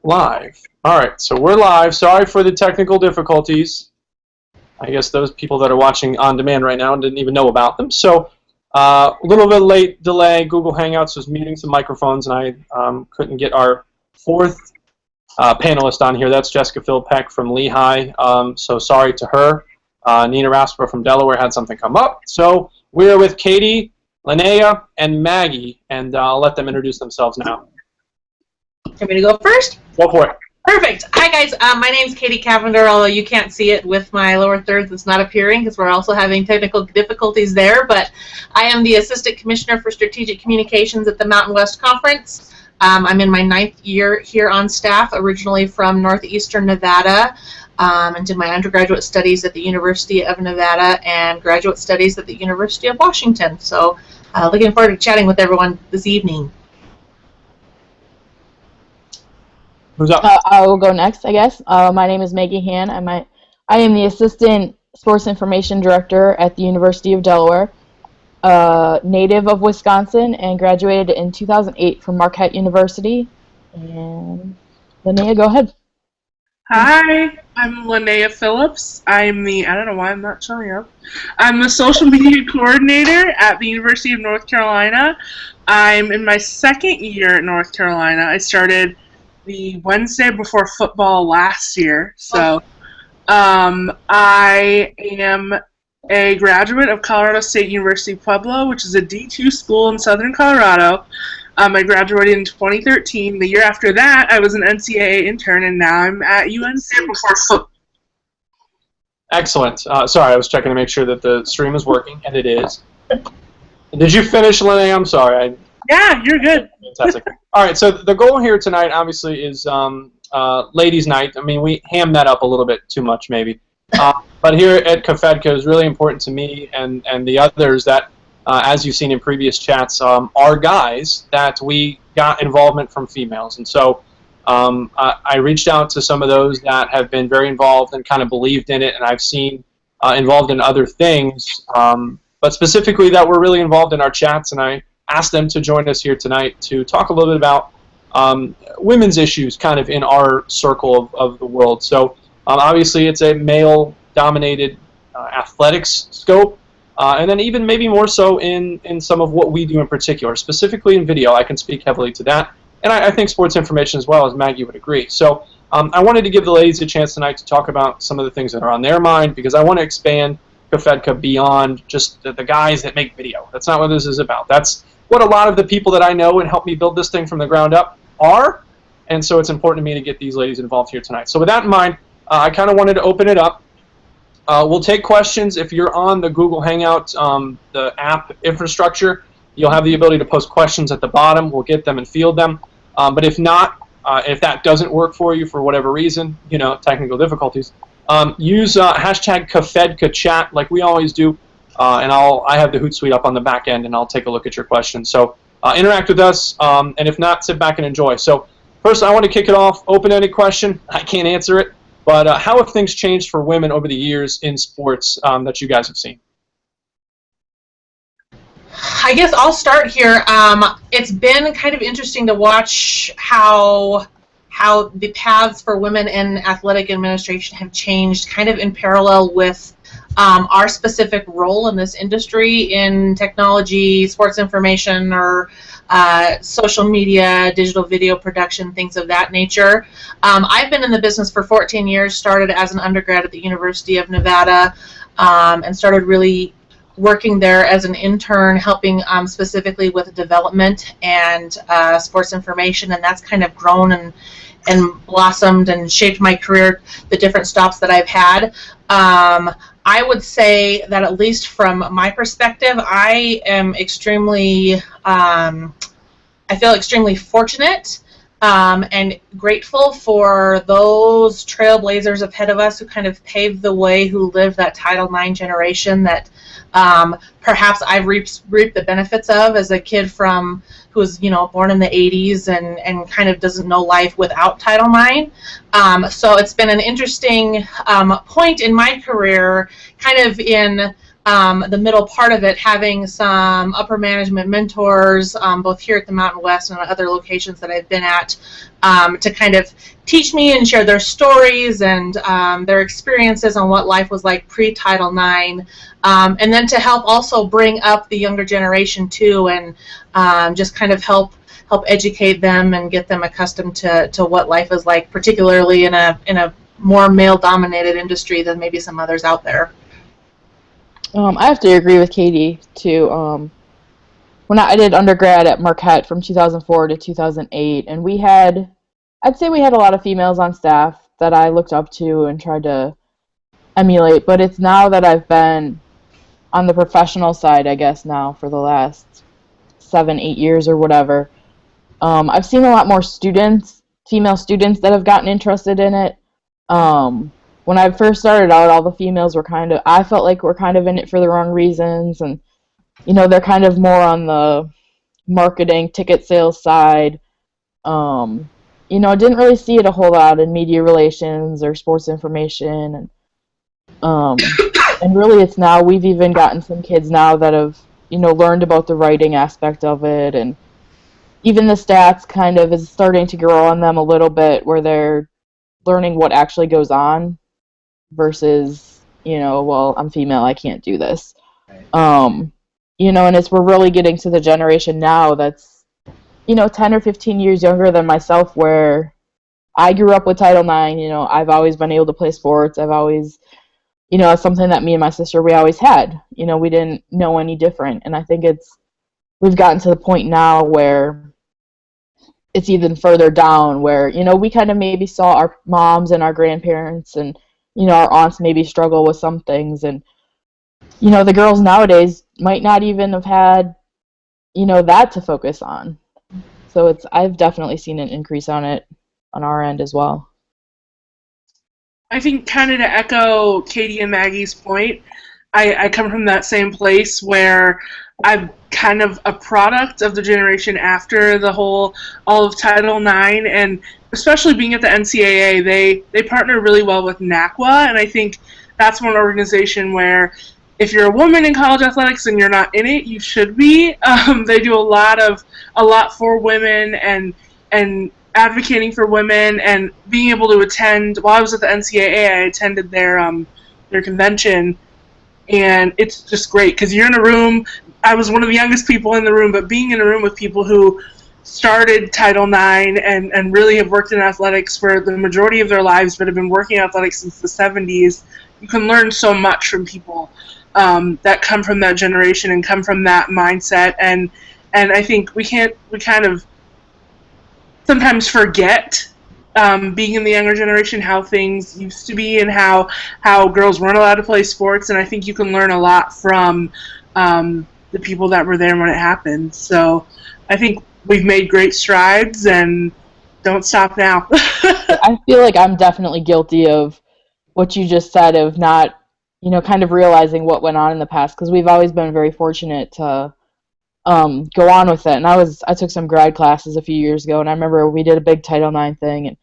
Live. All right, so we're live. Sorry for the technical difficulties. I guess those people that are watching on demand right now didn't even know about them. So a little bit late delay. Google Hangouts was muting some microphones, and I couldn't get our fourth panelist on here. That's Jessica Filipek from Lehigh. So sorry to her. Nina Rasper from Delaware had something come up. So we're with Katie, Linnea, and Maggie, and I'll let them introduce themselves now. Want me to go first? Go for it. Perfect. Hi, guys. My name's Katie Cavender, although you can't see it with my lower third that's not appearing because we're also having technical difficulties there. But I am the Assistant Commissioner for Strategic Communications at the Mountain West Conference. I'm in my 9th year here on staff, originally from northeastern Nevada, and did my undergraduate studies at the University of Nevada and graduate studies at the University of Washington. So looking forward to chatting with everyone this evening. Who's up? I will go next, I guess. My name is Maggie Han. I am the Assistant Sports Information Director at the University of Delaware, native of Wisconsin, and graduated in 2008 from Marquette University. And Linnea, go ahead. Hi, I'm Linnea Phillips. I don't know why I'm not showing up. I'm the Social Media Coordinator at the University of North Carolina. I'm in my 2nd year at North Carolina. I started the Wednesday before football last year. So I am a graduate of Colorado State University Pueblo, which is a D2 school in southern Colorado. I graduated in 2013. The year after that, I was an NCAA intern, and now I'm at UNC before football. Excellent. Sorry, I was checking to make sure that the stream is working, and it is. Did you finish, Linnea? I'm sorry. Yeah, you're good. Fantastic. All right, so the goal here tonight, obviously, is ladies' night. I mean, we hammed that up a little bit too much, maybe. But here at CAFEDCA, it was really important to me and the others that, as you've seen in previous chats, are guys that we got involvement from females. And so I reached out to some of those that have been very involved and kind of believed in it, and I've seen involved in other things, but specifically that were really involved in our chats, and I asked them to join us here tonight to talk a little bit about women's issues kind of in our circle of the world. So obviously it's a male-dominated athletics scope, and then even maybe more so in some of what we do in particular, specifically in video. I can speak heavily to that, and I think sports information as well, as Maggie would agree. So I wanted to give the ladies a chance tonight to talk about some of the things that are on their mind, because I want to expand CAFEDCA beyond just the guys that make video. That's not what this is about. That's what a lot of the people that I know and help me build this thing from the ground up are, and so it's important to me to get these ladies involved here tonight. So with that in mind, I kind of wanted to open it up. We'll take questions. If you're on the Google Hangout, the app infrastructure, you'll have the ability to post questions at the bottom. We'll get them and field them. But if not, if that doesn't work for you for whatever reason, technical difficulties, use hashtag CAFEDCA chat like we always do. And I have the Hootsuite up on the back end, and I'll take a look at your questions. So interact with us, and if not, sit back and enjoy. So first, I want to kick it off. Open-ended question. I can't answer it, but how have things changed for women over the years in sports that you guys have seen? I guess I'll start here. It's been kind of interesting to watch how the paths for women in athletic administration have changed kind of in parallel with our specific role in this industry in technology, sports information, or social media, digital video production, things of that nature. I've been in the business for 14 years, started as an undergrad at the University of Nevada, and started really working there as an intern, helping specifically with development and sports information, and that's kind of grown and blossomed and shaped my career, the different stops that I've had. I would say that at least from my perspective, I am extremely, I feel extremely fortunate and grateful for those trailblazers ahead of us who kind of paved the way, who lived that Title IX generation that perhaps I've reaped the benefits of as a kid who was born in the 80s and kind of doesn't know life without Title IX. So it's been an interesting point in my career, kind of in the middle part of it, having some upper management mentors, both here at the Mountain West and other locations that I've been at, to kind of teach me and share their stories and their experiences on what life was like pre-Title IX, and then to help also bring up the younger generation too, and just kind of help educate them and get them accustomed to what life is like, particularly in a more male-dominated industry than maybe some others out there. I have to agree with Katie too. When I did undergrad at Marquette from 2004 to 2008, and I'd say we had a lot of females on staff that I looked up to and tried to emulate, but it's now that I've been on the professional side, I guess now, for the last 7-8 years or whatever, I've seen a lot more female students that have gotten interested in it. When I first started out, all the females I felt like were kind of in it for the wrong reasons, and, they're kind of more on the marketing, ticket sales side. I didn't really see it a whole lot in media relations or sports information, and really it's now, we've even gotten some kids now that have, learned about the writing aspect of it, and even the stats kind of is starting to grow on them a little bit, where they're learning what actually goes on versus, well, I'm female, I can't do this. And we're really getting to the generation now that's, 10 or 15 years younger than myself, where I grew up with Title IX. I've always been able to play sports. I've always, it's something that me and my sister, we always had. We didn't know any different. And I think we've gotten to the point now where it's even further down, where, we kind of maybe saw our moms and our grandparents and, our aunts maybe struggle with some things. And, the girls nowadays might not even have had, that to focus on. So I've definitely seen an increase on it on our end as well. I think kind of to echo Katie and Maggie's point, I come from that same place where I'm kind of a product of the generation after all of Title IX, and especially being at the NCAA, they partner really well with NACWA, and I think that's one organization where if you're a woman in college athletics and you're not in it, you should be. They do a lot for women and advocating for women, and being able to attend. While I was at the NCAA, I attended their convention, and it's just great because you're in a room. I was one of the youngest people in the room, but being in a room with people who started Title IX and really have worked in athletics for the majority of their lives, but have been working in athletics since the 70s, you can learn so much from people that come from that generation and come from that mindset. And I think we kind of sometimes forget, being in the younger generation, how things used to be and how girls weren't allowed to play sports. And I think you can learn a lot from the people that were there when it happened. So I think we've made great strides, and don't stop now. I feel like I'm definitely guilty of what you just said, of not, kind of realizing what went on in the past, because we've always been very fortunate to go on with it. And I took some grad classes a few years ago, and I remember we did a big Title IX thing, and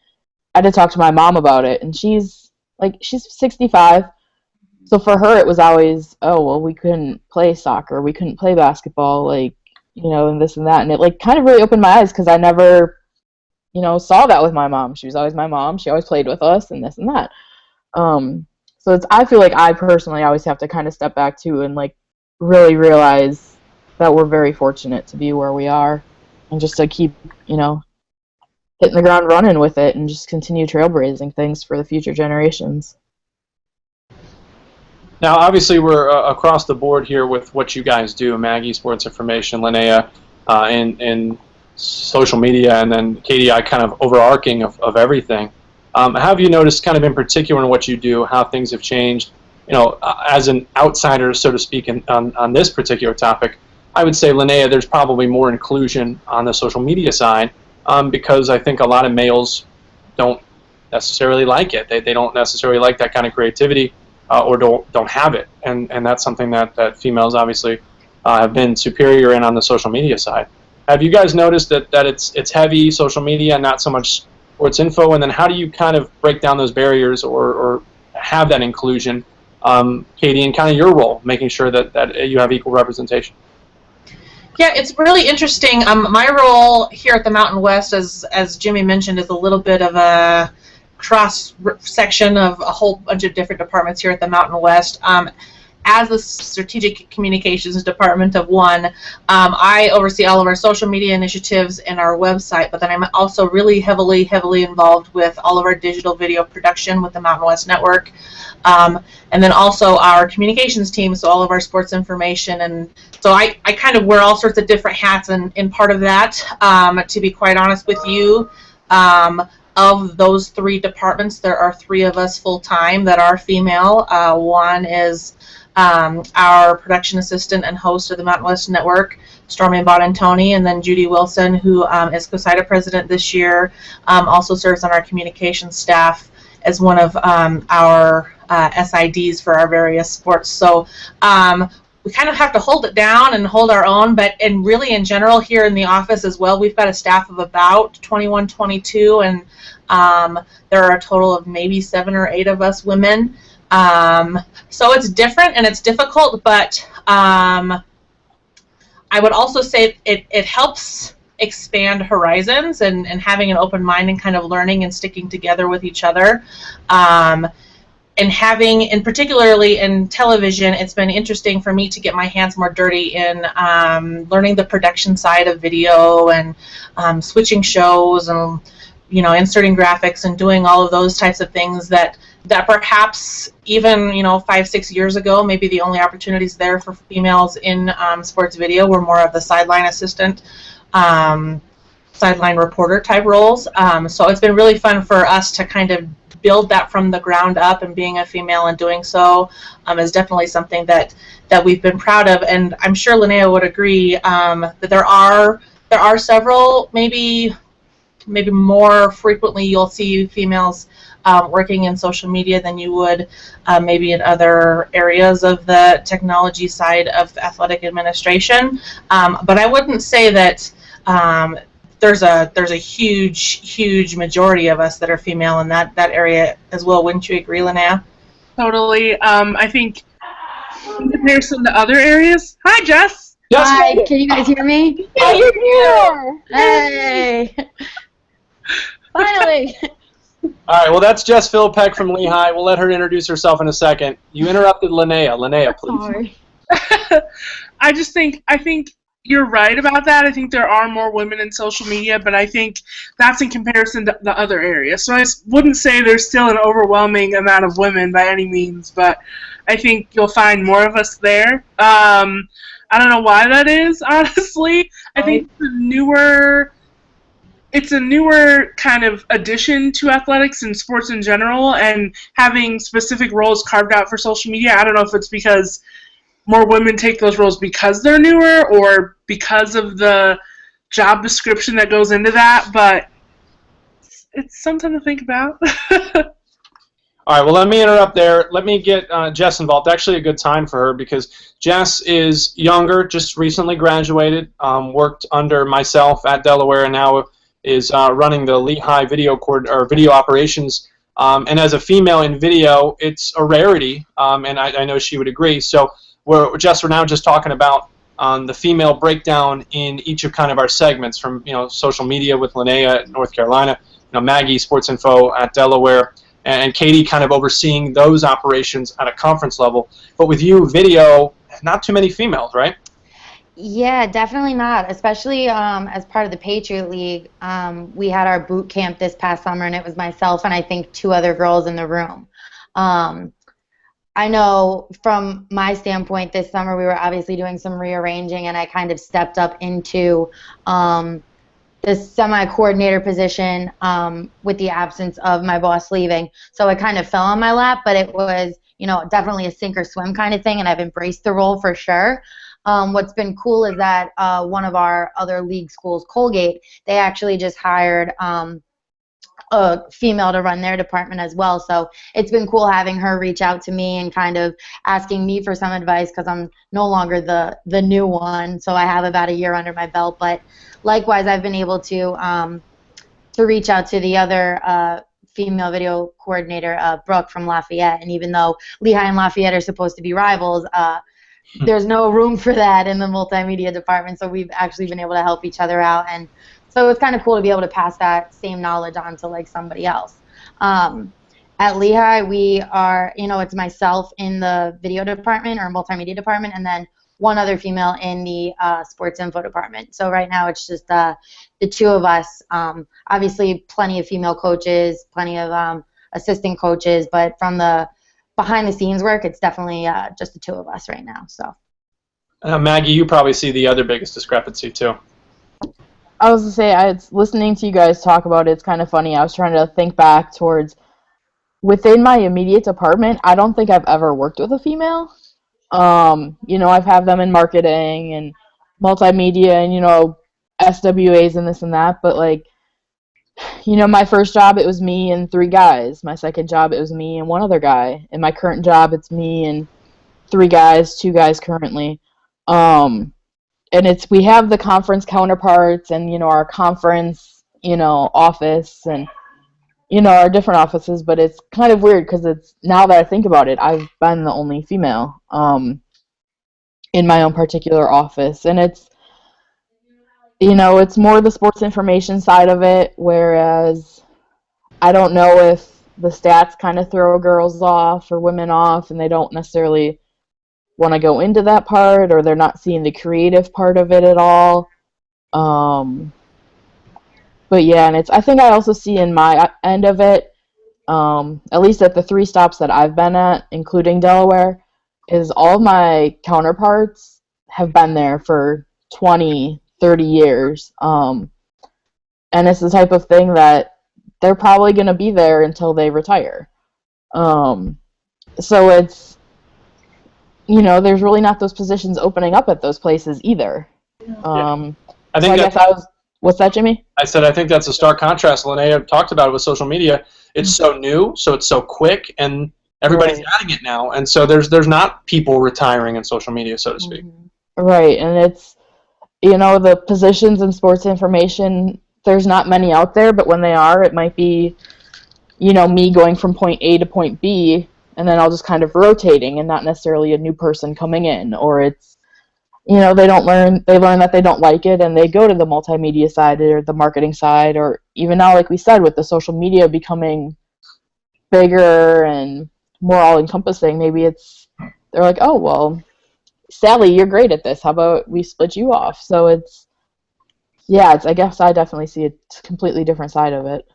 I had to talk to my mom about it, and she's 65. So for her, it was always, oh, well, we couldn't play soccer, we couldn't play basketball, and this and that. And it, kind of really opened my eyes, because I never, saw that with my mom. She was always my mom. She always played with us and this and that. So I feel like I personally always have to kind of step back, too, and, really realize that we're very fortunate to be where we are, and just to keep, hitting the ground running with it, and just continue trailblazing things for the future generations. Now, obviously, we're across the board here with what you guys do, Maggie, sports information, Linnea, in social media, and then Katie, I kind of overarching of everything. Have you noticed, kind of in particular in what you do, how things have changed? As an outsider, so to speak, on this particular topic, I would say, Linnea, there's probably more inclusion on the social media side, because I think a lot of males don't necessarily like it. They don't necessarily like that kind of creativity. Or don't have it, and that's something that females obviously have been superior in on the social media side. Have you guys noticed that it's heavy social media and not so much sports info? And then how do you kind of break down those barriers or have that inclusion Katie, and kind of your role, making sure that you have equal representation. Yeah, it's really interesting. My role here at the Mountain West, as Jimmy mentioned, is a little bit of a cross section of a whole bunch of different departments here at the Mountain West. As the Strategic Communications Department of one, I oversee all of our social media initiatives and our website, but then I'm also really heavily involved with all of our digital video production with the Mountain West Network, and then also our communications team, so all of our sports information, and so I kind of wear all sorts of different hats in part of that, to be quite honest with you. Of those three departments, there are three of us full-time that are female. One is our production assistant and host of the Mountain West Network, Stormy Bodentoni, and then Judy Wilson, who is COSIDA president this year, also serves on our communications staff as one of our SIDs for our various sports. So we kind of have to hold it down and hold our own, and really in general here in the office as well, we've got a staff of about 21, 22, and there are a total of maybe 7 or 8 of us women. So it's different and it's difficult, but I would also say it helps expand horizons and having an open mind and kind of learning and sticking together with each other. And having, and particularly in television, it's been interesting for me to get my hands more dirty in learning the production side of video and switching shows and, you know, inserting graphics and doing all of those types of things that perhaps even, you know, 5-6 years ago, maybe the only opportunities there for females in sports video were more of the sideline assistant, sideline reporter type roles. So it's been really fun for us to kind of build that from the ground up, and being a female and doing so is definitely something that we've been proud of. And I'm sure Linnea would agree that there are several, maybe more frequently you'll see females working in social media than you would maybe in other areas of the technology side of athletic administration. But I wouldn't say that there's a huge majority of us that are female in that area as well. Wouldn't you agree, Linnea? Totally. I think in comparison to other areas. Hi, Jess. Yes. Hi. Can you guys hear me? Yeah, you're here. Hey. Finally. All right, well, that's Jess Filipek from Lehigh. We'll let her introduce herself in a second. You interrupted Linnea. Linnea, please. Sorry. I think you're right about that. I think there are more women in social media, but I think that's in comparison to the other areas. So I wouldn't say there's still an overwhelming amount of women by any means, but I think you'll find more of us there. I don't know why that is, honestly. I think it's a newer kind of addition to athletics and sports in general, and having specific roles carved out for social media. I don't know if it's because more women take those roles because they're newer or because of the job description that goes into that, but it's something to think about. All right, well, let me interrupt there. Let me get Jess involved. Actually, a good time for her because Jess is younger, just recently graduated, worked under myself at Delaware, and now is running the Lehigh video operations. And as a female in video, it's a rarity, and I know she would agree. So we're now just talking about the female breakdown in each of kind of our segments, from social media with Linnea at North Carolina, Maggie Sports Info at Delaware, and Katie kind of overseeing those operations at a conference level. But with you, video, not too many females, right? Yeah, definitely not. Especially as part of the Patriot League, we had our boot camp this past summer, and it was myself and I think 2 other girls in the room. I know from my standpoint this summer we were obviously doing some rearranging, and I kind of stepped up into the semi-coordinator position with the absence of my boss leaving. So it kind of fell on my lap, but it was, definitely a sink or swim kind of thing, and I've embraced the role for sure. What's been cool is that one of our other league schools, Colgate, they actually just hired a female to run their department as well. So it's been cool having her reach out to me and kind of asking me for some advice, because I'm no longer the new one. So I have about a year under my belt. But likewise, I've been able to reach out to the other female video coordinator, Brooke from Lafayette, and even though Lehigh and Lafayette are supposed to be rivals, there's no room for that in the multimedia department, so we've actually been able to help each other out, and so it's kind of cool to be able to pass that same knowledge on to like somebody else. At Lehigh, we are, it's myself in the video department or multimedia department, and then one other female in the sports info department. So right now it's just the two of us. Obviously, plenty of female coaches, plenty of assistant coaches, but from the behind-the-scenes work, it's definitely just the two of us right now. So, Maggie, you probably see the other biggest discrepancy too. I was to say, listening to you guys talk about it, it's kind of funny. I was trying to think back towards within my immediate department. I don't think I've ever worked with a female. I've had them in marketing and multimedia and, SWAs and this and that, but like, my first job, it was me and 3 guys. My second job, it was me and 1 other guy. In my current job, it's me and 3 guys, 2 guys currently. And we have the conference counterparts and, our conference, office and, our different offices, but it's kind of weird because now that I think about it, I've been the only female in my own particular office. And it's more the sports information side of it, whereas I don't know if the stats kind of throw girls off or women off and they don't necessarily want to go into that part, or they're not seeing the creative part of it at all. But yeah, and I think I also see in my end of it, at least at the 3 stops that I've been at, including Delaware, is all of my counterparts have been there for 20, 30 years. And it's the type of thing that they're probably going to be there until they retire. So it's, there's really not those positions opening up at those places either. What's that, Jimmy? I said I think that's a stark contrast. Linnea talked about it with social media. It's so new, so it's so quick, and everybody's adding it now. And so there's not people retiring in social media, so to speak. Right, and it's, the positions in sports information, there's not many out there, but when they are, it might be, me going from point A to point B, and then I'll just kind of rotating and not necessarily a new person coming in, or it's, they learn that they don't like it and they go to the multimedia side or the marketing side, or even now, like we said, with the social media becoming bigger and more all-encompassing, maybe they're like, oh, well, Sally, you're great at this. How about we split you off? So I guess I definitely see a completely different side of it.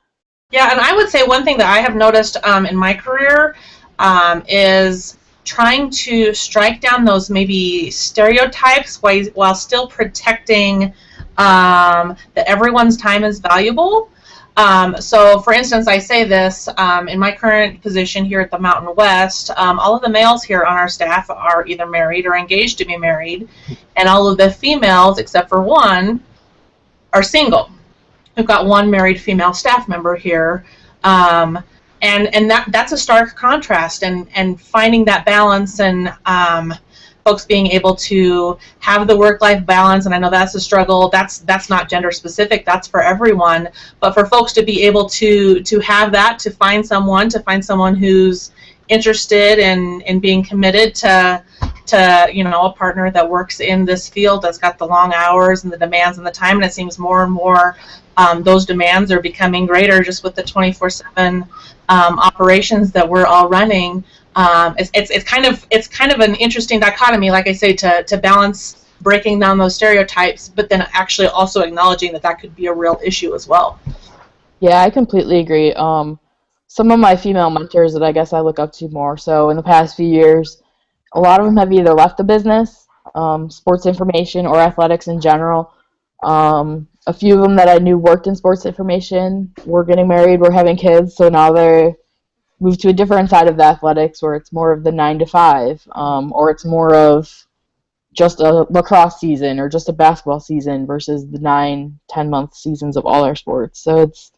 Yeah, and I would say one thing that I have noticed in my career is trying to strike down those maybe stereotypes while still protecting that everyone's time is valuable. So, for instance, I say this, in my current position here at the Mountain West, all of the males here on our staff are either married or engaged to be married, and all of the females, except for 1, are single. We've got 1 married female staff member here, and that's a stark contrast, and finding that balance and folks being able to have the work-life balance, and I know that's a struggle. That's not gender specific. That's for everyone. But for folks to be able to have that, to find someone who's interested in being committed to a partner that works in this field, that's got the long hours and the demands and the time, and it seems more and more those demands are becoming greater just with the 24/7 operations that we're all running. It's kind of an interesting dichotomy, like I say, to balance breaking down those stereotypes, but then actually also acknowledging that could be a real issue as well. Yeah, I completely agree. Some of my female mentors that I guess I look up to more so in the past few years, a lot of them have either left the business, sports information or athletics in general. A few of them that I knew worked in sports information were getting married, were having kids, so now they're moved to a different side of the athletics where it's more of the 9 to 5, or it's more of just a lacrosse season or just a basketball season versus the 9-10 month seasons of all our sports. So it's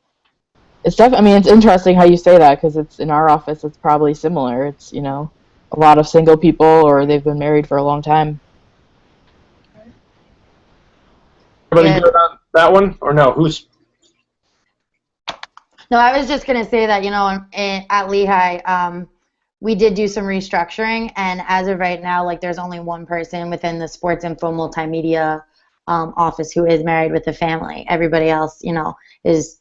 definitely, it's interesting how you say that, because it's in our office it's probably similar. It's a lot of single people, or they've been married for a long time. Everybody good on that one, or no? No, I was just going to say that, at Lehigh, we did do some restructuring, and as of right now, like, there's only one person within the sports info multimedia office who is married with a family. Everybody else, is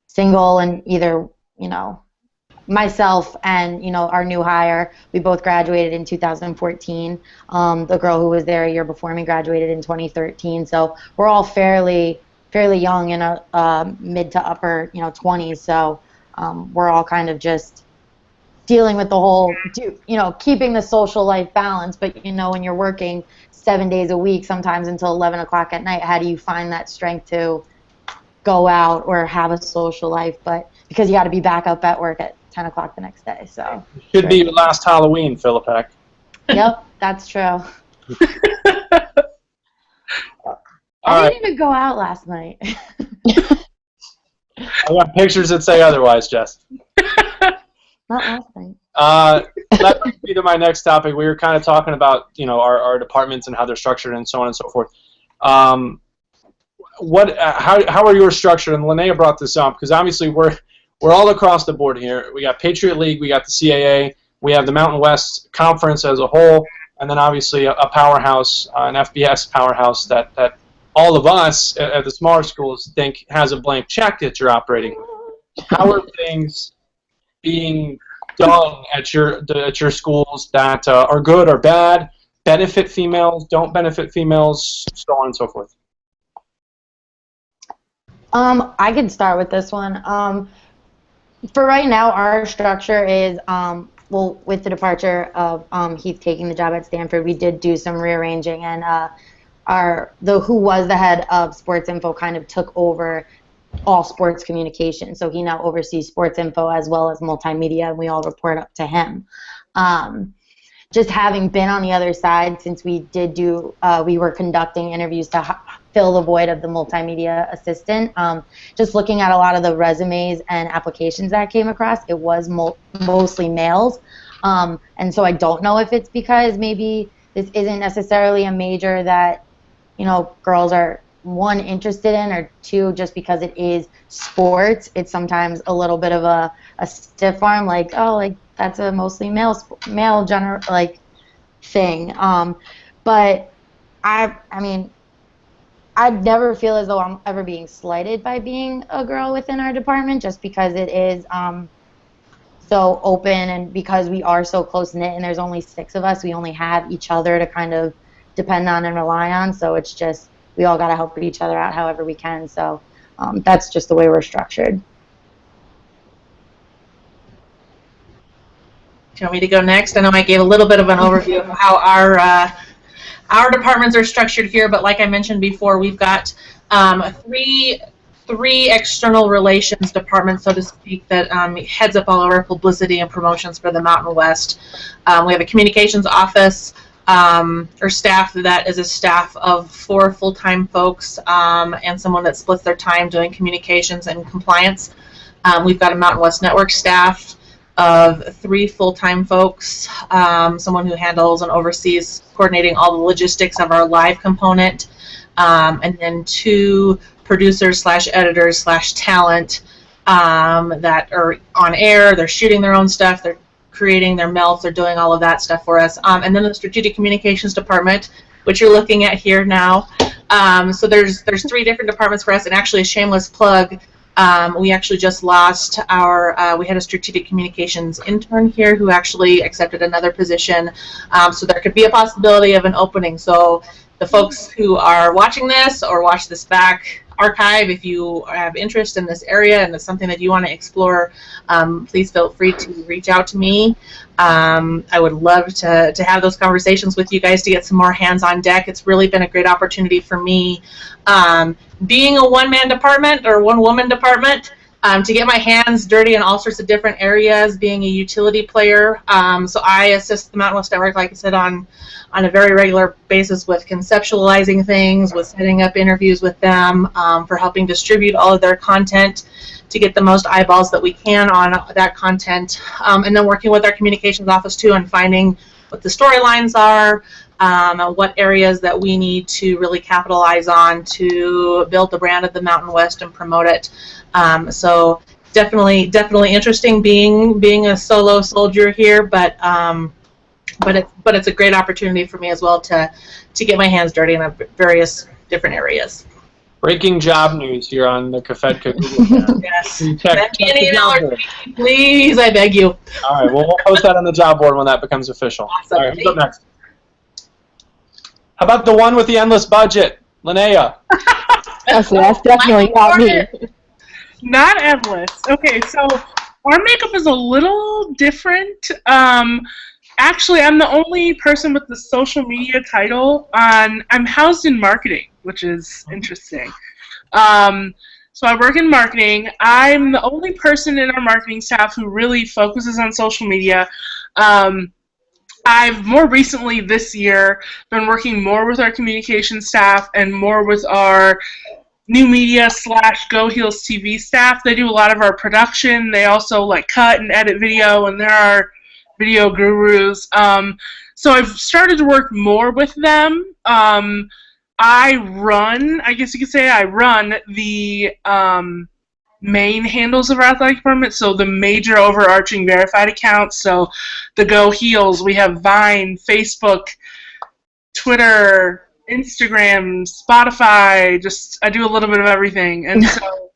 single, and either, myself and, our new hire, we both graduated in 2014. The girl who was there a year before me graduated in 2013, so we're all fairly young, in a mid to upper 20s, so we're all kind of just dealing with the whole, keeping the social life balance. But when you're working 7 days a week, sometimes until 11 o'clock at night, how do you find that strength to go out or have a social life? But because you got to be back up at work at 10 o'clock the next day, so Should be your last Halloween, Filipek. Yep, that's true. I didn't even go out last night. I got pictures that say otherwise, Jess. Not last night. That brings me to my next topic. We were kind of talking about, our departments and how they're structured and so on and so forth. How are yours structured? And Linnea brought this up because obviously we're all across the board here. We got Patriot League, we got the CAA, we have the Mountain West Conference as a whole, and then obviously a powerhouse, an FBS powerhouse that all of us at the smaller schools think has a blank check that you're operating with. How are things being done at your schools that are good or bad, benefit females, don't benefit females, so on and so forth? I can start with this one. For right now, our structure is, well, with the departure of Heath taking the job at Stanford, we did do some rearranging, and who was the head of sports info kind of took over all sports communication. So he now oversees sports info as well as multimedia, and we all report up to him. Just having been on the other side, since we did we were conducting interviews to fill the void of the multimedia assistant, just looking at a lot of the resumes and applications that came across, it was mostly males. And so I don't know if it's because maybe this isn't necessarily a major that, girls are, one, interested in, or two, just because it is sports, it's sometimes a little bit of a stiff arm, like, oh, like, that's a mostly male thing. But I mean, I'd never feel as though I'm ever being slighted by being a girl within our department, just because it is so open, and because we are so close-knit and there's only 6 of us, we only have each other to kind of depend on and rely on, so it's just, we all got to help each other out however we can, so that's just the way we're structured. Do you want me to go next? I know I gave a little bit of an overview of how our departments are structured here, but like I mentioned before, we've got three external relations departments, so to speak, that heads up all of our publicity and promotions for the Mountain West. We have a communications office, or staff that is a staff of 4 full-time folks and someone that splits their time doing communications and compliance. We've got a Mountain West Network staff of 3 full-time folks, someone who handles and oversees coordinating all the logistics of our live component, and then 2 producers / editors / talent that are on air. They're shooting their own stuff, they're creating their melts, they're doing all of that stuff for us. And then the strategic communications department, which you're looking at here now. So there's 3 different departments for us, and actually a shameless plug. We actually just lost we had a strategic communications intern here who actually accepted another position, so there could be a possibility of an opening. So the folks who are watching this or watch this back archive, if you have interest in this area and it's something that you want to explore, please feel free to reach out to me. I would love to have those conversations with you guys to get some more hands on deck. It's really been a great opportunity for me, being a one-man department or one-woman department, to get my hands dirty in all sorts of different areas, being a utility player. So I assist the Mountain West Network, like I said, on a very regular basis with conceptualizing things, with setting up interviews with them, for helping distribute all of their content to get the most eyeballs that we can on that content, and then working with our communications office too and finding what the storylines are, what areas that we need to really capitalize on to build the brand of the Mountain West and promote it. So definitely interesting being a solo soldier here, but it's a great opportunity for me as well to get my hands dirty in various different areas. Breaking job news here on the CAFEDCA Google channel. Yes. Send me an email, please, I beg you. All right, well, we'll post that on the job board when that becomes official. Awesome. All right, who's up next? How about the one with the endless budget, Linnea? So that's definitely not me. Not endless. Okay, so our makeup is a little different. Actually, I'm the only person with the social media title. I'm housed in marketing, which is interesting. So I work in marketing. I'm the only person in our marketing staff who really focuses on social media. I've more recently this year been working more with our communication staff and more with our new media / Go Heels TV staff. They do a lot of our production. They also cut and edit video, and they're our video gurus. So I've started to work more with them. I run the main handles of our athletic department, so the major overarching verified accounts. So the Go Heels, we have Vine, Facebook, Twitter, Instagram, Spotify. I do a little bit of everything, and so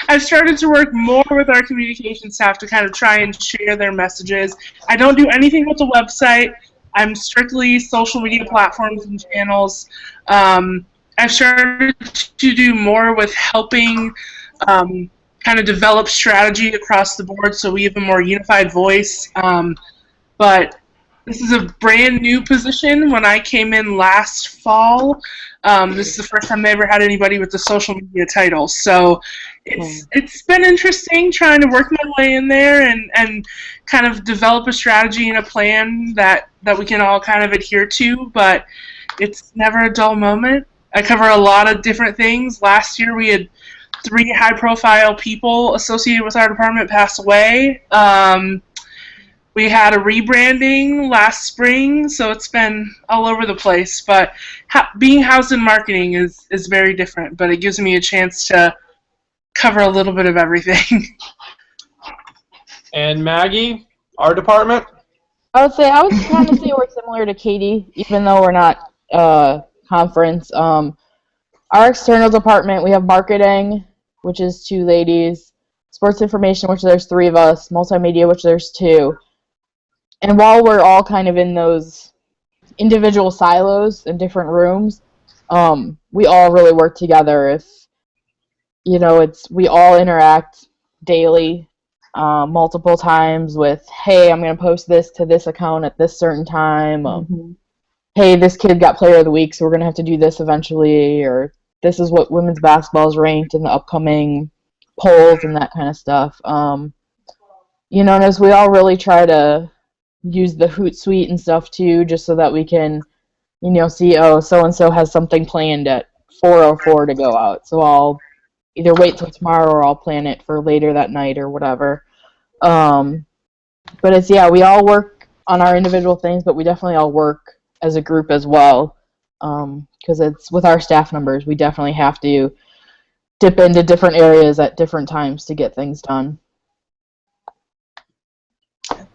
I've started to work more with our communication staff to kind of try and share their messages. I don't do anything with the website. I'm strictly social media platforms and channels. I've started to do more with helping kind of develop strategy across the board so we have a more unified voice. But this is a brand new position. When I came in last fall, this is the first time they ever had anybody with the social media title. So it's been interesting trying to work my way in there and kind of develop a strategy and a plan that we can all kind of adhere to, but it's never a dull moment. I cover a lot of different things. Last year we had 3 high-profile people associated with our department pass away. We had a rebranding last spring, so it's been all over the place. But being housed in marketing is very different, but it gives me a chance to cover a little bit of everything. And Maggie, our department? I would kind of say we're similar to Katie, even though we're not conference. Our external department, we have marketing, which is 2 ladies, sports information, which there's 3 of us, multimedia, which there's 2. And while we're all kind of in those individual silos in different rooms, we all really work together. We all interact daily, multiple times with, hey, I'm going to post this to this account at this certain time. Hey, this kid got player of the week, so we're going to have to do this eventually, or this is what women's basketball is ranked in the upcoming polls and that kind of stuff. And as we all really try to use the Hootsuite and stuff too, just so that we can, see, oh, so-and-so has something planned at 4:04 to go out, so I'll either wait till tomorrow or I'll plan it for later that night or whatever. But we all work on our individual things, but we definitely all work as a group as well, because it's with our staff numbers, we definitely have to dip into different areas at different times to get things done.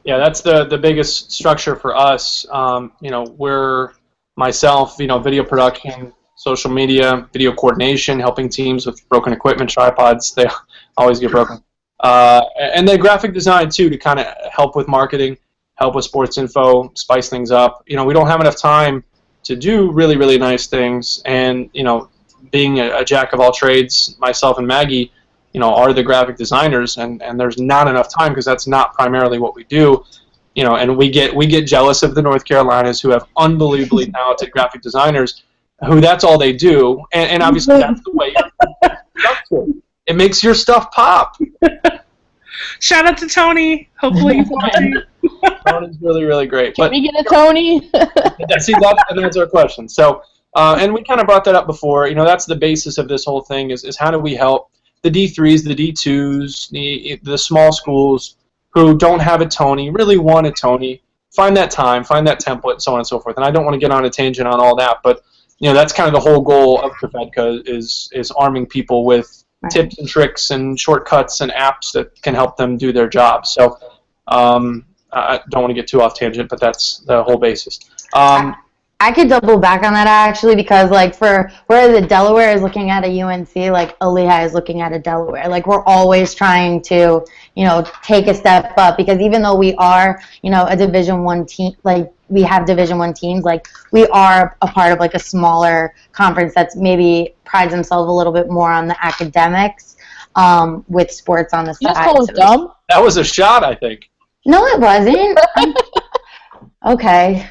Yeah, that's the biggest structure for us. We're myself, video production, social media, video coordination, helping teams with broken equipment, tripods. They always get broken. And then graphic design, too, to kind of help with marketing, help with sports info, spice things up. We don't have enough time to do really, really nice things. And, being a jack of all trades, myself and Maggie, are the graphic designers, and there's not enough time because that's not primarily what we do. And we get jealous of the North Carolinas who have unbelievably talented graphic designers who that's all they do. And obviously that's the way it makes your stuff pop. Shout out to Tony. Hopefully he's watching. Tony's really, really great. Can we get a Tony? See, that's our question. So, and we kind of brought that up before. That's the basis of this whole thing is how do we help the D3s, the D2s, the small schools who don't have a Tony, really want a Tony, find that time, find that template, so on and so forth. And I don't want to get on a tangent on all that, but that's kind of the whole goal of CAFEDCA is arming people with tips and tricks and shortcuts and apps that can help them do their job. So I don't want to get too off tangent, but that's the whole basis. I could double back on that actually, because like for where the Delaware is looking at a UNC, like a Lehigh is looking at a Delaware. Like we're always trying to, take a step up, because even though we are, a Division I team, like we have Division I teams, like we are a part of like a smaller conference that's maybe prides themselves a little bit more on the academics, with sports on the side. You just called us dumb? That was a shot, I think. No, it wasn't. Okay.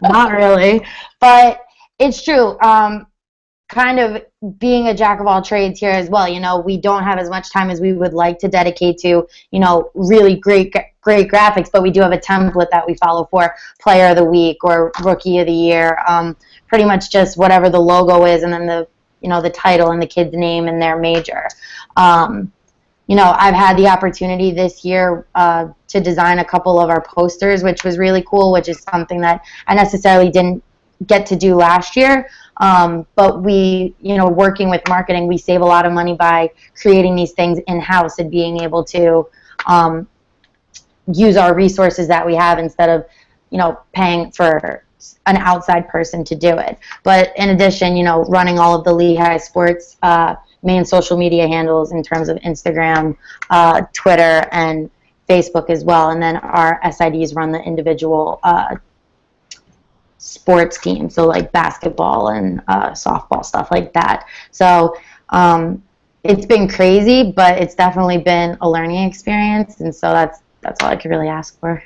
Not really. But it's true. Kind of being a jack of all trades here as well. We don't have as much time as we would like to dedicate to, really great graphics, but we do have a template that we follow for Player of the Week or Rookie of the Year. Pretty much just whatever the logo is, and then the title and the kid's name and their major. I've had the opportunity this year to design a couple of our posters, which was really cool, which is something that I necessarily didn't get to do last year. But we, working with marketing, we save a lot of money by creating these things in-house and being able to use our resources that we have instead of, paying for an outside person to do it. But in addition, running all of the Lehigh sports main social media handles in terms of Instagram, Twitter, and Facebook as well. And then our SIDs run the individual sports teams, so like basketball and softball, stuff like that. So it's been crazy, but it's definitely been a learning experience, and so that's all I could really ask for.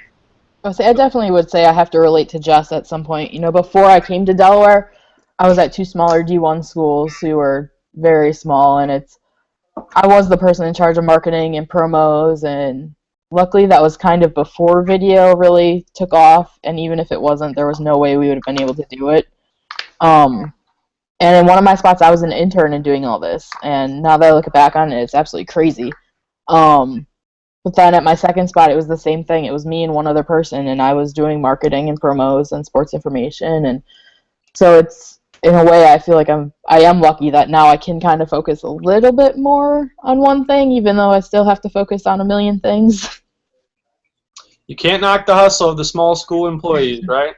I definitely would say I have to relate to Jess at some point. Before I came to Delaware, I was at two smaller D1 schools who were very small, and I was the person in charge of marketing and promos, and luckily that was kind of before video really took off, and even if it wasn't, there was no way we would have been able to do it. And in one of my spots, I was an intern and doing all this, and now that I look back on it, it's absolutely crazy. But then at my second spot, it was the same thing. It was me and one other person, and I was doing marketing and promos and sports information, and so it's, in a way, I feel like I am lucky that now I can kind of focus a little bit more on one thing, even though I still have to focus on a million things. You can't knock the hustle of the small school employees, right?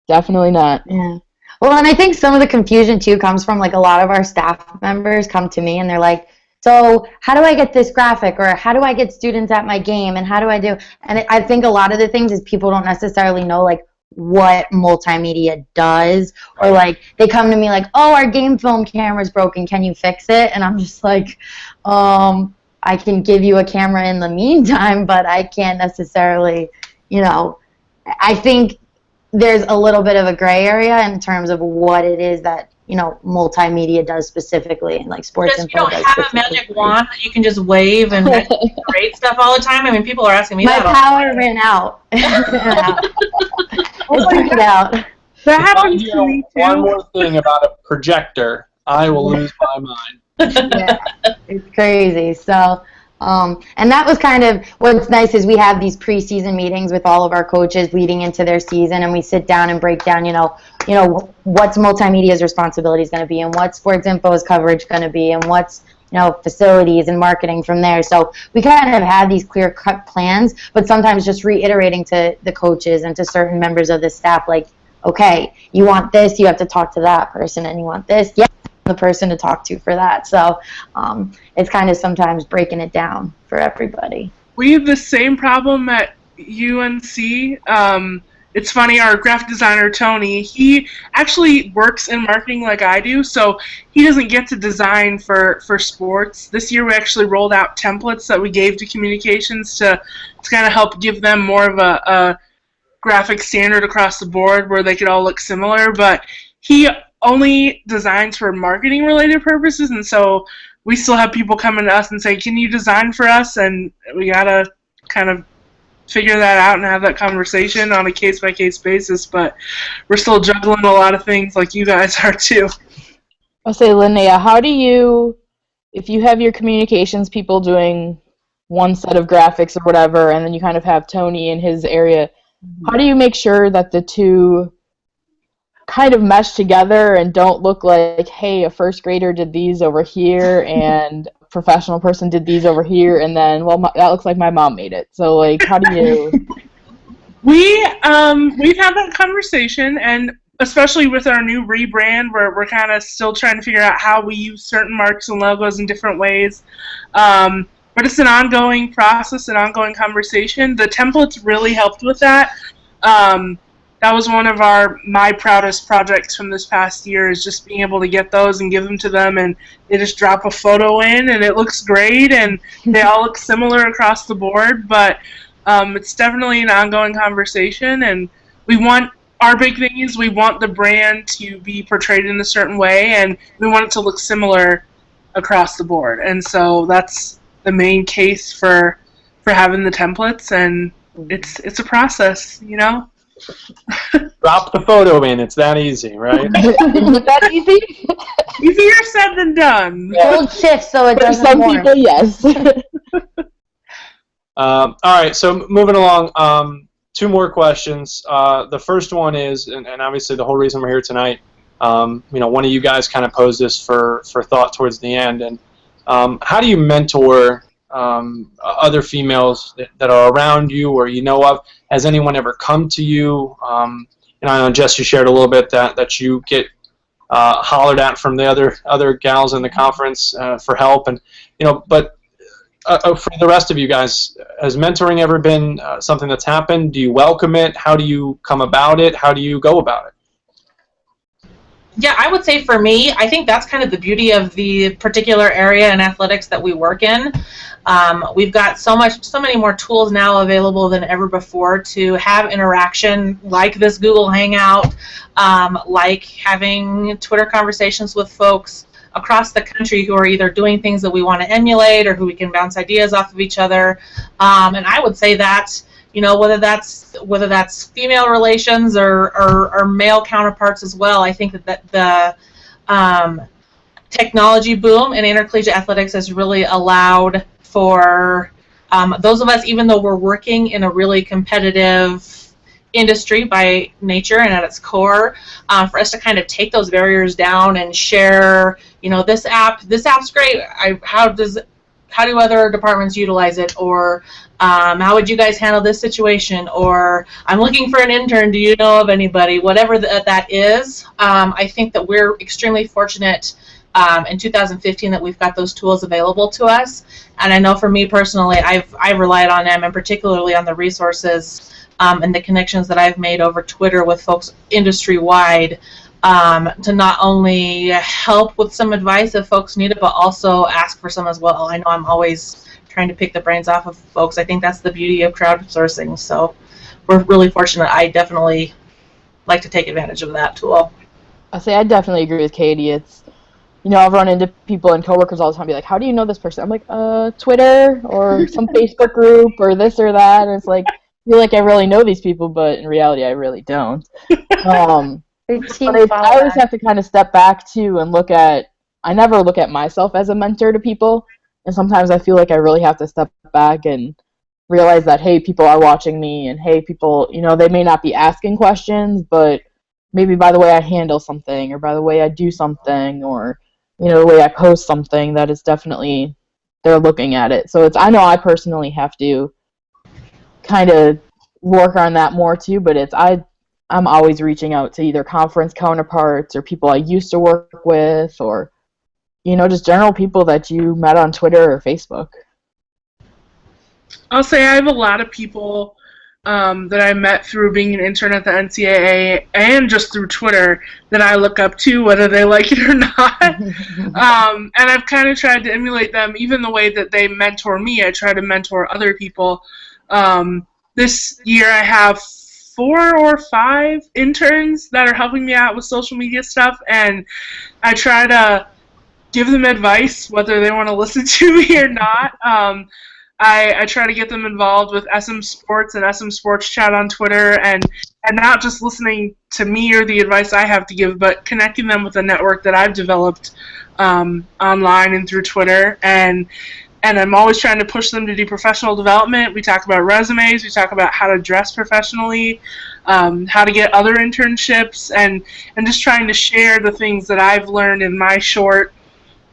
Definitely not. Yeah. Well, and I think some of the confusion, too, comes from, like, a lot of our staff members come to me, and they're like, so how do I get this graphic, or how do I get students at my game, and how do I do? And I think a lot of the things is people don't necessarily know, like, what multimedia does, or like they come to me like, oh, our game film camera's broken, can you fix it? And I'm just like, I can give you a camera in the meantime, but I can't necessarily, I think there's a little bit of a gray area in terms of what it is that multimedia does specifically, and like sports info. You don't have a magic wand that you can just wave and create stuff all the time. I mean, people are asking me that. My power ran out. It turned out. That happens to me too. One more thing about a projector, I will lose my mind. Yeah, it's crazy. So, and that was kind of what's nice is we have these preseason meetings with all of our coaches leading into their season, and we sit down and break down, what's multimedia's responsibility is going to be, and what sports info's coverage going to be, and what's facilities and marketing from there. So we kind of have these clear-cut plans, but sometimes just reiterating to the coaches and to certain members of the staff, like, okay, you want this, you have to talk to that person, and you want this, yeah, the person to talk to for that. So it's kind of sometimes breaking it down for everybody. We have the same problem at UNC. It's funny, our graphic designer, Tony, he actually works in marketing like I do, so he doesn't get to design for sports. This year we actually rolled out templates that we gave to communications to kind of help give them more of a graphic standard across the board where they could all look similar, but he only designs for marketing-related purposes, and so we still have people coming to us and say, can you design for us? And we got to kind of figure that out and have that conversation on a case-by-case basis, but we're still juggling a lot of things like you guys are too. I'll say, Linnea, how do you, if you have your communications people doing one set of graphics or whatever, and then you kind of have Tony in his area, how do you make sure that the two kind of mesh together and don't look like, hey, a first grader did these over here and a professional person did these over here, and then, well, that looks like my mom made it. So, like, how do you... We've had that conversation, and especially with our new rebrand, where we're kind of still trying to figure out how we use certain marks and logos in different ways. But it's an ongoing process, an ongoing conversation. The templates really helped with that. That was one of my proudest projects from this past year, is just being able to get those and give them to them, and they just drop a photo in, and it looks great, and they all look similar across the board. But it's definitely an ongoing conversation, and our big thing is we want the brand to be portrayed in a certain way, and we want it to look similar across the board. And so that's the main case for having the templates, and it's a process, you know. Drop the photo in. It's that easy, right? Is it that easy? Easier said than done. Hold shift so it For doesn't some warp. people, yes. All right, so moving along, two more questions. The first one is, and obviously the whole reason we're here tonight, one of you guys kind of posed this for thought towards the end, and how do you mentor other females that are around you or you know of? Has anyone ever come to you? I know, Jess, you shared a little bit that you get hollered at from the other gals in the conference for help, and but for the rest of you guys, has mentoring ever been something that's happened? Do you welcome it? How do you come about it? How do you go about it? Yeah, I would say for me, I think that's kind of the beauty of the particular area in athletics that we work in. We've got so many more tools now available than ever before to have interaction, like this Google Hangout, like having Twitter conversations with folks across the country who are either doing things that we want to emulate or who we can bounce ideas off of each other. And I would say that, whether that's female relations or male counterparts as well, I think that the technology boom in intercollegiate athletics has really allowed for those of us, even though we're working in a really competitive industry by nature and at its core, for us to kind of take those barriers down and share, this app's great. How do other departments utilize it? Or how would you guys handle this situation? Or I'm looking for an intern. Do you know of anybody? Whatever that is, I think that we're extremely fortunate in 2015 that we've got those tools available to us. And I know for me personally, I've relied on them, and particularly on the resources and the connections that I've made over Twitter with folks industry-wide to not only help with some advice if folks need it, but also ask for some as well. I know I'm always trying to pick the brains off of folks. I think that's the beauty of crowdsourcing. So we're really fortunate. I definitely like to take advantage of that tool. I definitely agree with Katie. It's, I've run into people and coworkers all the time be like, how do you know this person? I'm like, Twitter or some Facebook group or this or that. And it's like, I feel like I really know these people, but in reality, I really don't. But I always have to kind of step back, too, and I never look at myself as a mentor to people, and sometimes I feel like I really have to step back and realize that, hey, people are watching me, and hey, people, they may not be asking questions, but maybe by the way I handle something, or by the way I do something, or, the way I post something, that is definitely, they're looking at it. So I know I personally have to kind of work on that more too, but I'm always reaching out to either conference counterparts or people I used to work with, or just general people that you met on Twitter or Facebook. I'll say I have a lot of people that I met through being an intern at the NCAA and just through Twitter that I look up to, whether they like it or not. And I've kind of tried to emulate them, even the way that they mentor me. I try to mentor other people. This year I have 4 or 5 interns that are helping me out with social media stuff, and I try to give them advice whether they want to listen to me or not. I try to get them involved with SM Sports and SM Sports Chat on Twitter, and not just listening to me or the advice I have to give, but connecting them with a network that I've developed online and through Twitter. And I'm always trying to push them to do professional development. We talk about resumes. We talk about how to dress professionally, how to get other internships, and just trying to share the things that I've learned in my short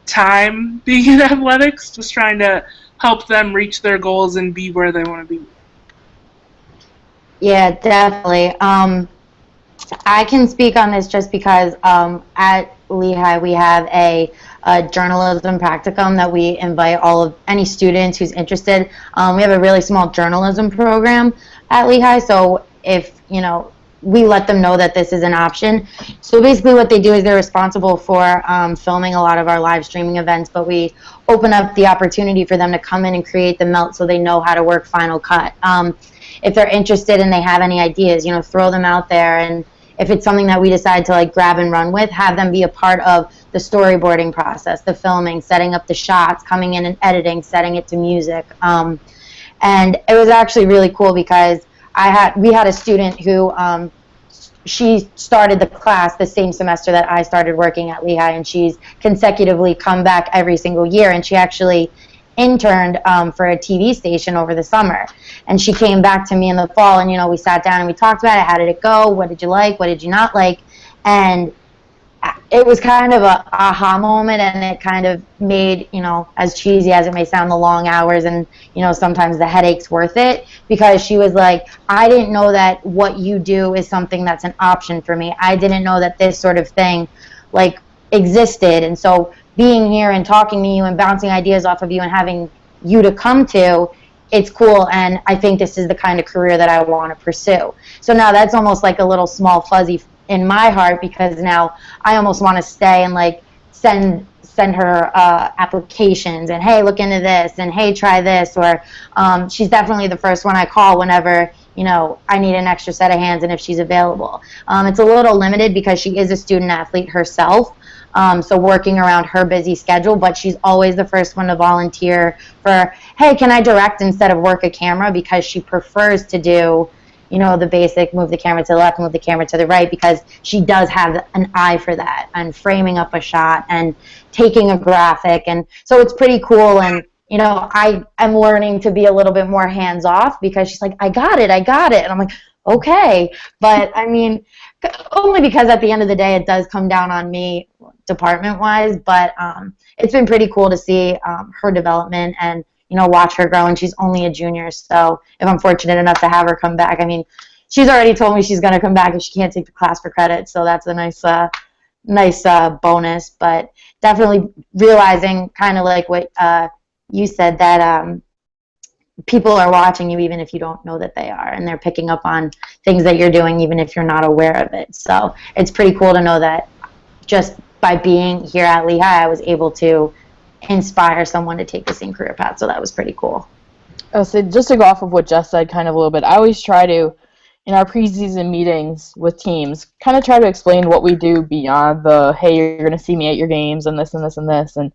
time being in athletics, just trying to help them reach their goals and be where they want to be. Yeah, definitely. I can speak on this just because at Lehigh we have a journalism practicum that we invite any students who's interested. We have a really small journalism program at Lehigh, so if we let them know that this is an option. So basically what they do is they're responsible for filming a lot of our live streaming events, but we open up the opportunity for them to come in and create the melt so they know how to work Final Cut. If they're interested and they have any ideas, throw them out there, and if it's something that we decide to grab and run with, have them be a part of the storyboarding process, the filming, setting up the shots, coming in and editing, setting it to music. And it was actually really cool because we had a student who she started the class the same semester that I started working at Lehigh, and she's consecutively come back every single year, and she actually interned for a TV station over the summer. And she came back to me in the fall, and we sat down and we talked about it. How did it go? What did you like? What did you not like? And it was kind of a aha moment, and it kind of made, as cheesy as it may sound, the long hours and sometimes the headaches worth it, because she was like, I didn't know that what you do is something that's an option for me. I didn't know that this sort of thing existed. And so being here and talking to you and bouncing ideas off of you and having you to come to, it's cool, and I think this is the kind of career that I want to pursue. So now that's almost like a little small fuzzy in my heart, because now I almost want to stay and send her applications and, hey, look into this, and hey, try this, or she's definitely the first one I call whenever I need an extra set of hands and if she's available. It's a little limited because she is a student athlete herself, so working around her busy schedule, but she's always the first one to volunteer for, hey, can I direct instead of work a camera, because she prefers to do the basic move the camera to the left, move the camera to the right, because she does have an eye for that, and framing up a shot and taking a graphic. And so it's pretty cool. And I am learning to be a little bit more hands off, because she's like, I got it. And I'm like, okay. But I mean, only because at the end of the day it does come down on me department wise. But it's been pretty cool to see her development and watch her grow, and she's only a junior, so if I'm fortunate enough to have her come back, I mean, she's already told me she's going to come back if she can't take the class for credit, so that's a nice bonus. But definitely realizing, kind of like what you said, that people are watching you even if you don't know that they are, and they're picking up on things that you're doing even if you're not aware of it. So it's pretty cool to know that just by being here at Lehigh, I was able to inspire someone to take the same career path, so that was pretty cool. So just to go off of what Jess said kind of a little bit, I always try to, in our preseason meetings with teams, kind of try to explain what we do beyond the, hey, you're going to see me at your games and this and this and this. And,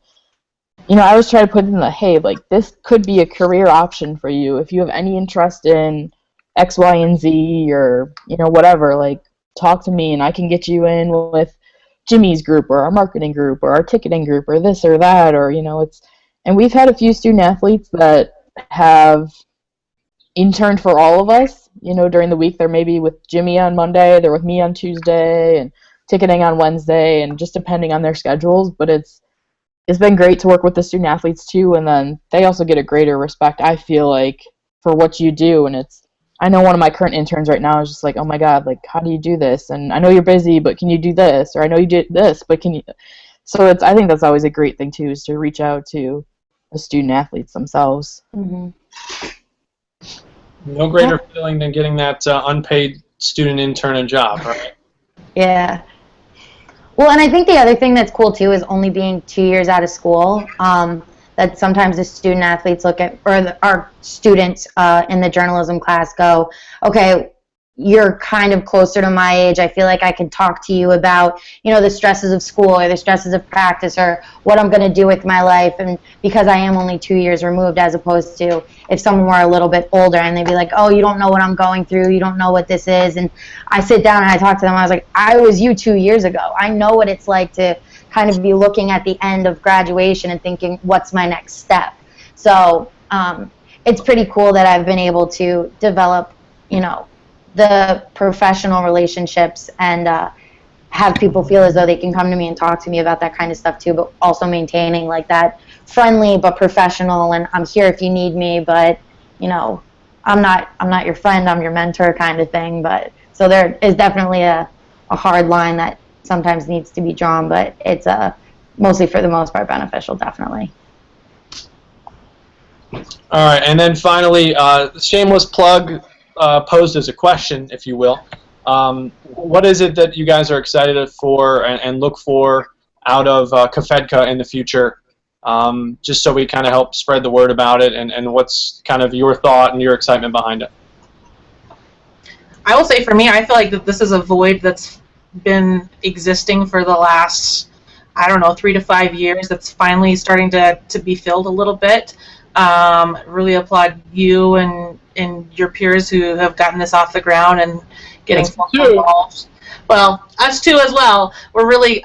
I always try to put in the, hey, this could be a career option for you. If you have any interest in X, Y, and Z, or, whatever, talk to me and I can get you in with Jimmy's group or our marketing group or our ticketing group or this or that, or and we've had a few student athletes that have interned for all of us, during the week. They're maybe with Jimmy on Monday, they're with me on Tuesday, and ticketing on Wednesday, and just depending on their schedules. But it's been great to work with the student athletes too, and then they also get a greater respect, I feel like, for what you do. And I know one of my current interns right now is just like, oh my God, how do you do this? And I know you're busy, but can you do this? Or I know you did this, but can you? So I think that's always a great thing too, is to reach out to the student athletes themselves. Mm-hmm. No greater feeling than getting that unpaid student intern a job, right? Yeah. Well, and I think the other thing that's cool too is only being 2 years out of school. That sometimes the student athletes look at, or our students in the journalism class go, okay, you're kind of closer to my age. I feel like I can talk to you about, the stresses of school or the stresses of practice or what I'm going to do with my life. And because I am only 2 years removed, as opposed to if someone were a little bit older and they'd be like, oh, you don't know what I'm going through. You don't know what this is. And I sit down and I talk to them. I was like, I was you 2 years ago. I know what it's like to kind of be looking at the end of graduation and thinking, what's my next step? So it's pretty cool that I've been able to develop, the professional relationships and have people feel as though they can come to me and talk to me about that kind of stuff too, but also maintaining like that friendly but professional, and I'm here if you need me, but you know, I'm not your friend, I'm your mentor kind of thing. But so there is definitely a hard line that sometimes needs to be drawn, but it's mostly for the most part beneficial, definitely. All right, and then finally, shameless plug posed as a question, if you will. What is it that you guys are excited for and look for out of CAFEDCA in the future, just so we kind of help spread the word about it, and what's kind of your thought and your excitement behind it? I will say for me, I feel like that this is a void that's been existing for the last, I don't know, 3 to 5 years, that's finally starting to be filled a little bit. Really applaud you and your peers who have gotten this off the ground and getting involved. Well, us too as well. We're really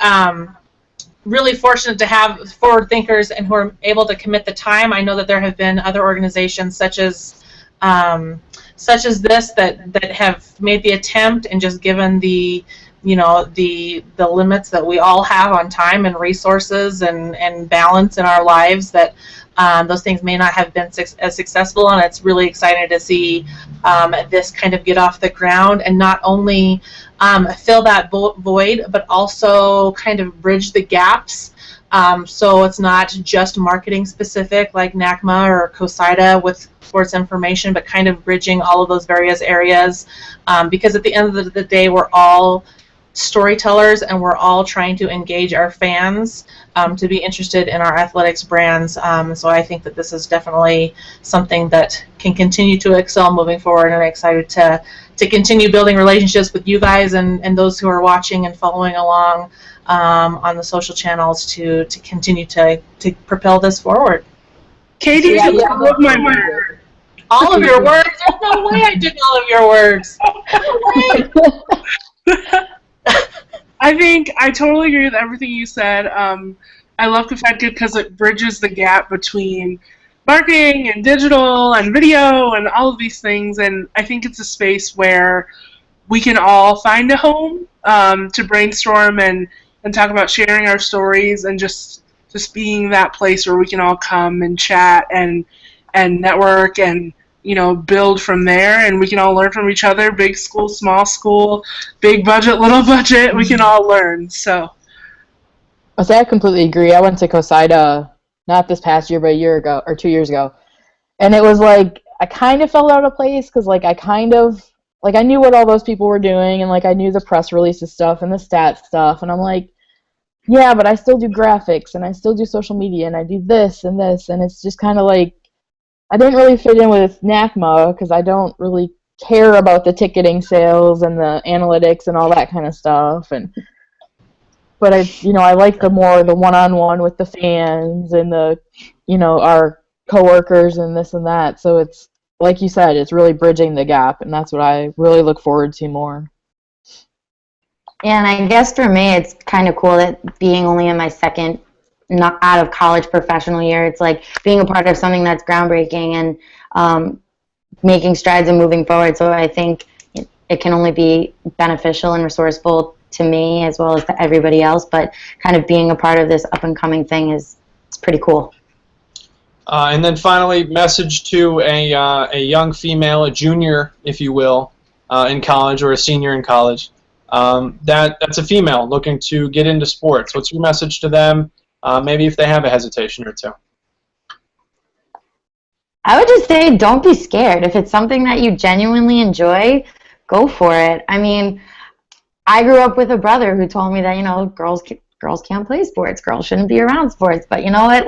really fortunate to have forward thinkers and who are able to commit the time. I know that there have been other organizations such as this that have made the attempt and just given the the limits that we all have on time and resources and balance in our lives, that those things may not have been as successful, and it's really exciting to see this kind of get off the ground and not only fill that void, but also kind of bridge the gaps. So it's not just marketing specific like NACMA or COSIDA with sports information, but kind of bridging all of those various areas, because at the end of the day, we're all storytellers and we're all trying to engage our fans to be interested in our athletics brands. So I think that this is definitely something that can continue to excel moving forward, and I'm excited to continue building relationships with you guys and those who are watching and following along on the social channels to continue to propel this forward. Katie, Yeah, just love my word. All of your words? There's no way I did all of your words. I think I totally agree with everything you said. I love CAFEDCA because it bridges the gap between marketing and digital and video and all of these things, and I think it's a space where we can all find a home to brainstorm and talk about sharing our stories and just being that place where we can all come and chat and network and build from there, and we can all learn from each other. Big school, small school, big budget, little budget, we can all learn. So I completely agree. I went to COSIDA not this past year, but a year ago or 2 years ago, and it was like I kind of felt out of place because I knew what all those people were doing, and I knew the press releases stuff and the stats stuff, and I'm like, yeah, but I still do graphics and I still do social media and I do this, and it's just kind of like I didn't really fit in with NACMA because I don't really care about the ticketing sales and the analytics and all that kind of stuff. But I like the one-on-one with the fans and our coworkers and this and that. So it's like you said, it's really bridging the gap, and that's what I really look forward to more. And I guess for me, it's kind of cool that being only in my second not out of college professional year, it's like being a part of something that's groundbreaking and making strides and moving forward. So I think it can only be beneficial and resourceful to me as well as to everybody else, but kind of being a part of this up and coming thing it's pretty cool. And then finally, message to a young female, a junior, if you will, in college, or a senior in college. That's a female looking to get into sports. What's your message to them? Maybe if they have a hesitation or two. I would just say don't be scared. If it's something that you genuinely enjoy, go for it. I mean, I grew up with a brother who told me that, girls can't play sports. Girls shouldn't be around sports. But you know what?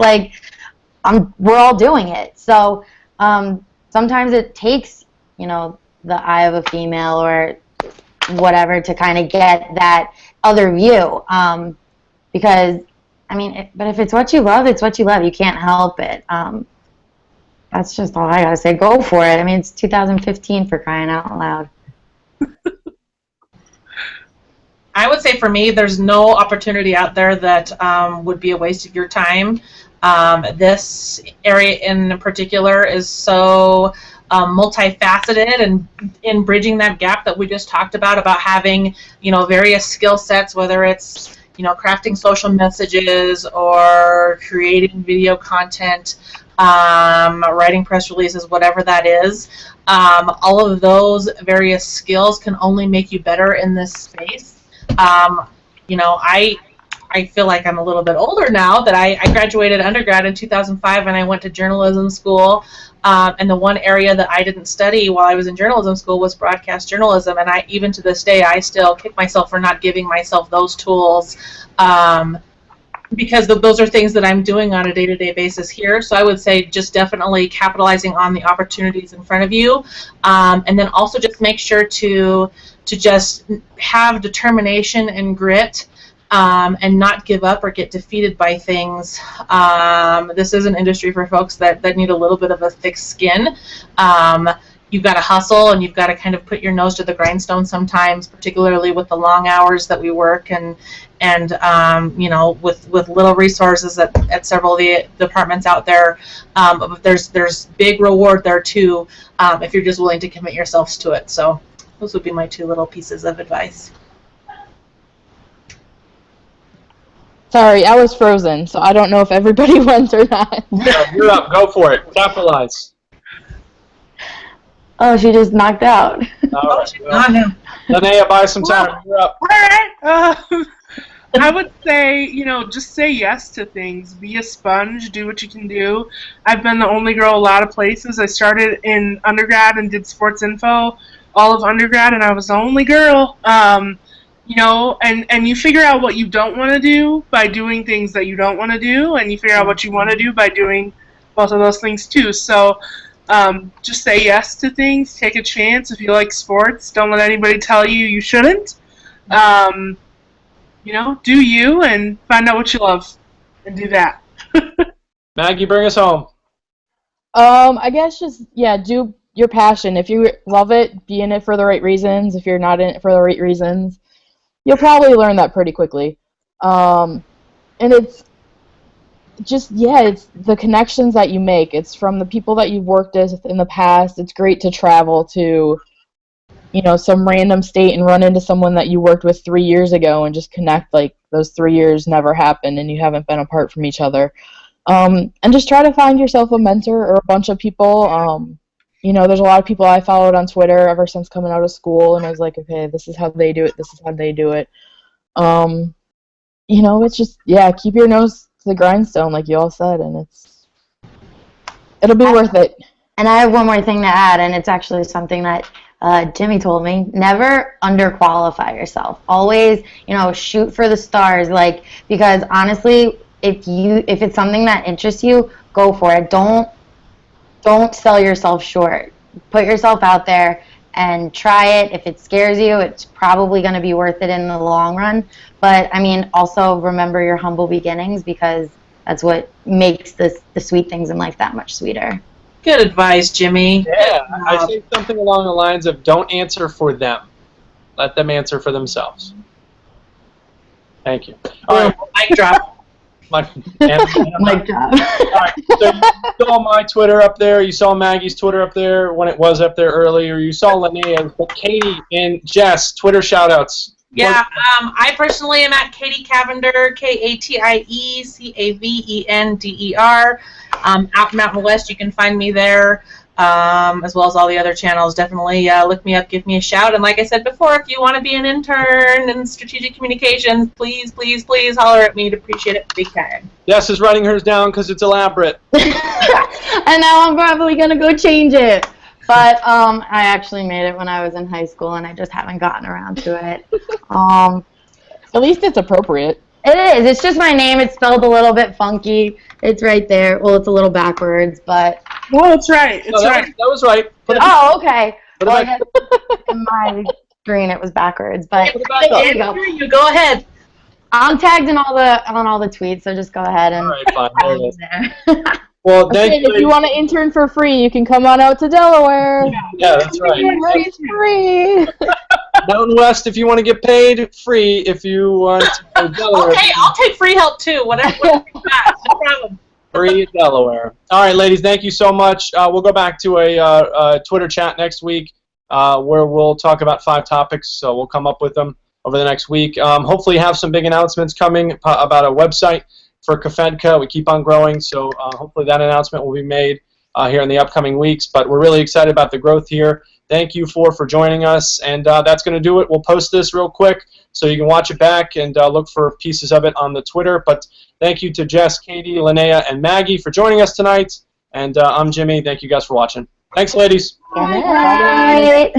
We're all doing it. So sometimes it takes, the eye of a female or whatever to kind of get that other view. Because but if it's what you love, it's what you love. You can't help it. That's just all I gotta say. Go for it. It's 2015, for crying out loud. I would say for me, there's no opportunity out there that would be a waste of your time. This area in particular is so multifaceted, and in bridging that gap that we just talked about having, various skill sets, whether it's, crafting social messages or creating video content, writing press releases, whatever that is. All of those various skills can only make you better in this space. I feel like I'm a little bit older now, that I graduated undergrad in 2005 and I went to journalism school. And the one area that I didn't study while I was in journalism school was broadcast journalism. And even to this day, I still kick myself for not giving myself those tools, because those are things that I'm doing on a day-to-day basis here. So I would say just definitely capitalizing on the opportunities in front of you, and then also just make sure to just have determination and grit, and not give up or get defeated by things. This is an industry for folks that need a little bit of a thick skin. You've got to hustle, and you've got to kind of put your nose to the grindstone sometimes, particularly with the long hours that we work, and with little resources at several of the departments out there. But there's big reward there too, if you're just willing to commit yourselves to it. So those would be my 2 little pieces of advice. Sorry, I was frozen, so I don't know if everybody went or not. Yeah, you're up. Go for it. Capitalize. Oh, she just knocked out. All right. Linnea, buy some time. You're up. All right. I would say, just say yes to things. Be a sponge. Do what you can do. I've been the only girl a lot of places. I started in undergrad and did sports info all of undergrad, and I was the only girl. And you figure out what you don't want to do by doing things that you don't want to do, and you figure out what you want to do by doing both of those things too. So just say yes to things. Take a chance. If you like sports, don't let anybody tell you shouldn't. Do you, and find out what you love, and do that. Maggie, bring us home. I guess do your passion. If you love it, be in it for the right reasons. If you're not in it for the right reasons, you'll probably learn that pretty quickly. And it's just, it's the connections that you make. It's from the people that you've worked with in the past. It's great to travel to, some random state and run into someone that you worked with 3 years ago and just connect like those 3 years never happened and you haven't been apart from each other. And just try to find yourself a mentor or a bunch of people. There's a lot of people I followed on Twitter ever since coming out of school, and I was like, okay, this is how they do it, this is how they do it. It's just, keep your nose to the grindstone, like you all said, and it'll be worth it. And I have one more thing to add, and it's actually something that Jimmy told me. Never underqualify yourself. Always, shoot for the stars, because honestly, if it's something that interests you, go for it. Don't sell yourself short. Put yourself out there and try it. If it scares you, it's probably going to be worth it in the long run. But, also remember your humble beginnings, because that's what makes the sweet things in life that much sweeter. Good advice, Jimmy. Yeah, I think something along the lines of don't answer for them. Let them answer for themselves. Thank you. All right. Mic drop. Mic drop. All right, so you saw my Twitter up there. You saw Maggie's Twitter up there when it was up there earlier. You saw Linnea's, but Katie and Jess, Twitter shout-outs. Yeah, I personally am at Katie Cavender, KatieCavender. Out in Mountain West, you can find me there, as well as all the other channels. Definitely look me up, give me a shout. And like I said before, if you want to be an intern in strategic communications, please, please, please holler at me. I'd appreciate it big time. Jess is writing hers down because it's elaborate. And now I'm probably going to go change it. But I actually made it when I was in high school, and I just haven't gotten around to it. At least it's appropriate. It is. It's just my name. It's spelled a little bit funky. It's right there. Well, it's a little backwards, but... Well, it's right. It's right. That was right. Oh, okay. Well, I guess in my screen it was backwards, but there you go. You go ahead. I'm tagged in all the tweets, so just go ahead and... All right, fine. There it is. Well, thank you. If you want to intern for free, you can come on out to Delaware. Yeah, that's right. It's free. Mountain West, if you want to get paid, free. If you want to go to Delaware. Okay, I'll take free help too. Whatever you got, no problem. Free Delaware. All right, ladies, thank you so much. We'll go back to a Twitter chat next week where we'll talk about 5 topics. So we'll come up with them over the next week. Hopefully have some big announcements coming about a website for CAFEDCA. We keep on growing, so hopefully that announcement will be made here in the upcoming weeks. But we're really excited about the growth here. Thank you for joining us, and that's going to do it. We'll post this real quick so you can watch it back and look for pieces of it on the Twitter. But thank you to Jess, Katie, Linnea, and Maggie for joining us tonight. And I'm Jimmy. Thank you guys for watching. Thanks, ladies. Good night.